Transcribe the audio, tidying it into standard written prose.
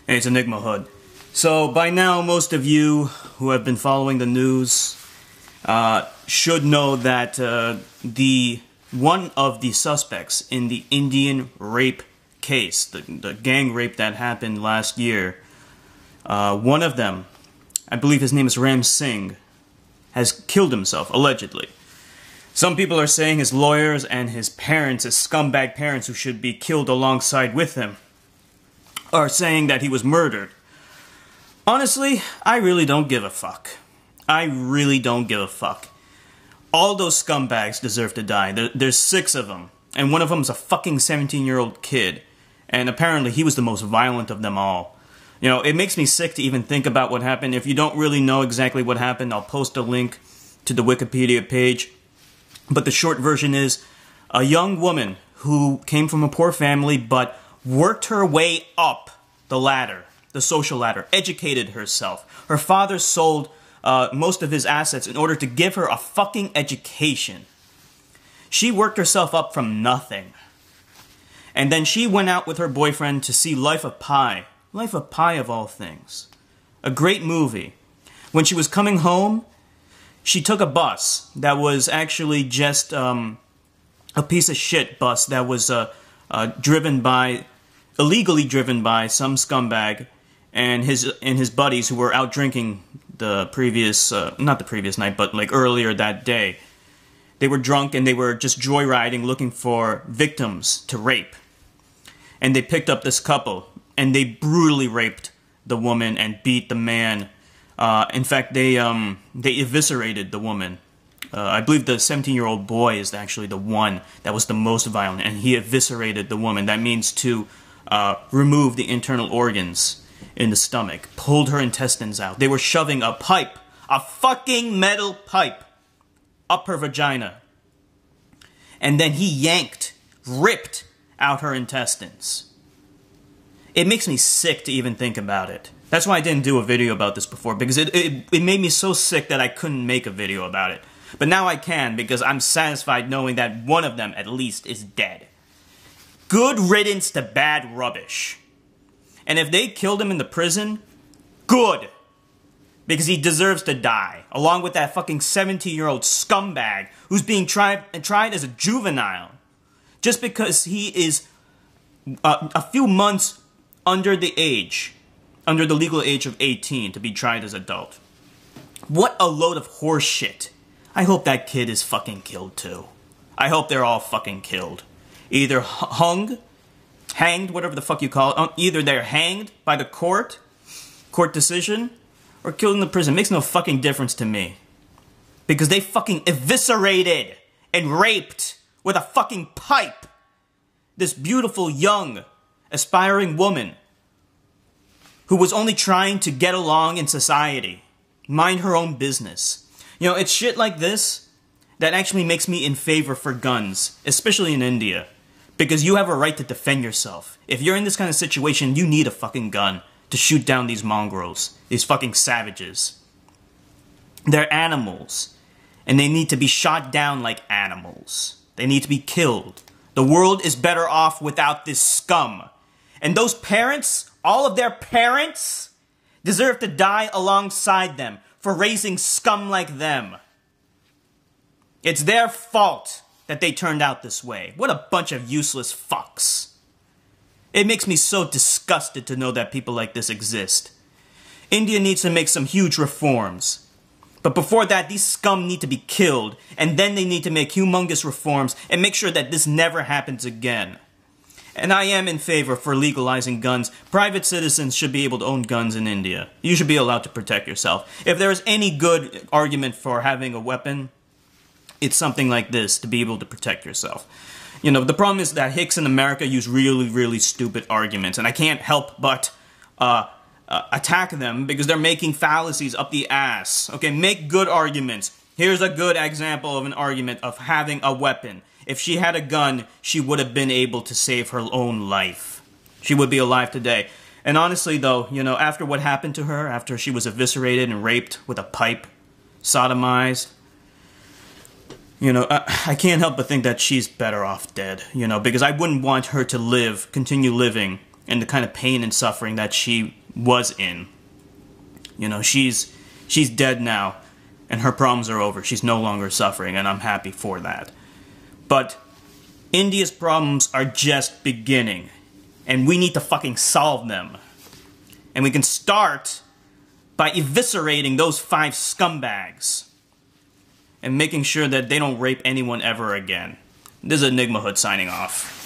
Hey, it's Enigma Hood. So, by now, most of you who have been following the news should know that one of the suspects in the Indian rape case, the gang rape that happened last year, one of them, I believe his name is Ram Singh, has killed himself, allegedly. Some people are saying his lawyers and his parents, his scumbag parents who should be killed alongside with him, are saying that he was murdered. Honestly, I really don't give a fuck. I really don't give a fuck. All those scumbags deserve to die. There's 6 of them, and one of them is a fucking 17-year-old kid, and apparently he was the most violent of them all. You know, it makes me sick to even think about what happened. If you don't really know exactly what happened, I'll post a link to the Wikipedia page. But the short version is, a young woman who came from a poor family but worked her way up the ladder, the social ladder, educated herself. Her father sold most of his assets in order to give her a fucking education. She worked herself up from nothing. And then she went out with her boyfriend to see Life of Pi. Life of Pi of all things. A great movie. When she was coming home, she took a bus that was actually just a piece of shit bus that was illegally driven by some scumbag and his buddies who were out drinking the previous, not the previous night, but like earlier that day. They were drunk and they were just joyriding looking for victims to rape. And they picked up this couple and they brutally raped the woman and beat the man. In fact, they eviscerated the woman. I believe the 17-year-old boy is actually the one that was the most violent, and he eviscerated the woman. That means to remove the internal organs in the stomach, pulled her intestines out. They were shoving a pipe, a fucking metal pipe, up her vagina. And then he ripped out her intestines. It makes me sick to even think about it. That's why I didn't do a video about this before, because it made me so sick that I couldn't make a video about it. But now I can, because I'm satisfied knowing that one of them, at least, is dead. Good riddance to bad rubbish. And if they killed him in the prison, good. Because he deserves to die, along with that fucking 17-year-old scumbag who's being tried as a juvenile. Just because he is a few months under the legal age of 18 to be tried as adult. What a load of horse shit. I hope that kid is fucking killed too. I hope they're all fucking killed. Either hanged, whatever the fuck you call it. Either they're hanged by the court decision, or killed in the prison. It makes no fucking difference to me. Because they fucking eviscerated and raped with a fucking pipe this beautiful, young, aspiring woman who was only trying to get along in society, mind her own business. You know, it's shit like this that actually makes me in favor for guns, especially in India, because you have a right to defend yourself. If you're in this kind of situation, you need a fucking gun to shoot down these mongrels, these fucking savages. They're animals, and they need to be shot down like animals. They need to be killed. The world is better off without this scum. And those parents, all of their parents, deserve to die alongside them for raising scum like them. It's their fault that they turned out this way. What a bunch of useless fucks. It makes me so disgusted to know that people like this exist. India needs to make some huge reforms. But before that, these scum need to be killed, and then they need to make humongous reforms and make sure that this never happens again. And I am in favor for legalizing guns. Private citizens should be able to own guns in India. You should be allowed to protect yourself. If there is any good argument for having a weapon, it's something like this, to be able to protect yourself. You know, the problem is that hicks in America use really, really stupid arguments, and I can't help but attack them because they're making fallacies up the ass. Okay, make good arguments. Here's a good example of an argument of having a weapon. If she had a gun, she would have been able to save her own life. She would be alive today. And honestly, though, you know, after what happened to her, after she was eviscerated and raped with a pipe, sodomized, you know, I can't help but think that she's better off dead, you know, because I wouldn't want her to continue living in the kind of pain and suffering that she was in. You know, she's dead now, and her problems are over. She's no longer suffering, and I'm happy for that. But India's problems are just beginning, and we need to fucking solve them. And we can start by eviscerating those 5 scumbags and making sure that they don't rape anyone ever again. This is Enigma Hood signing off.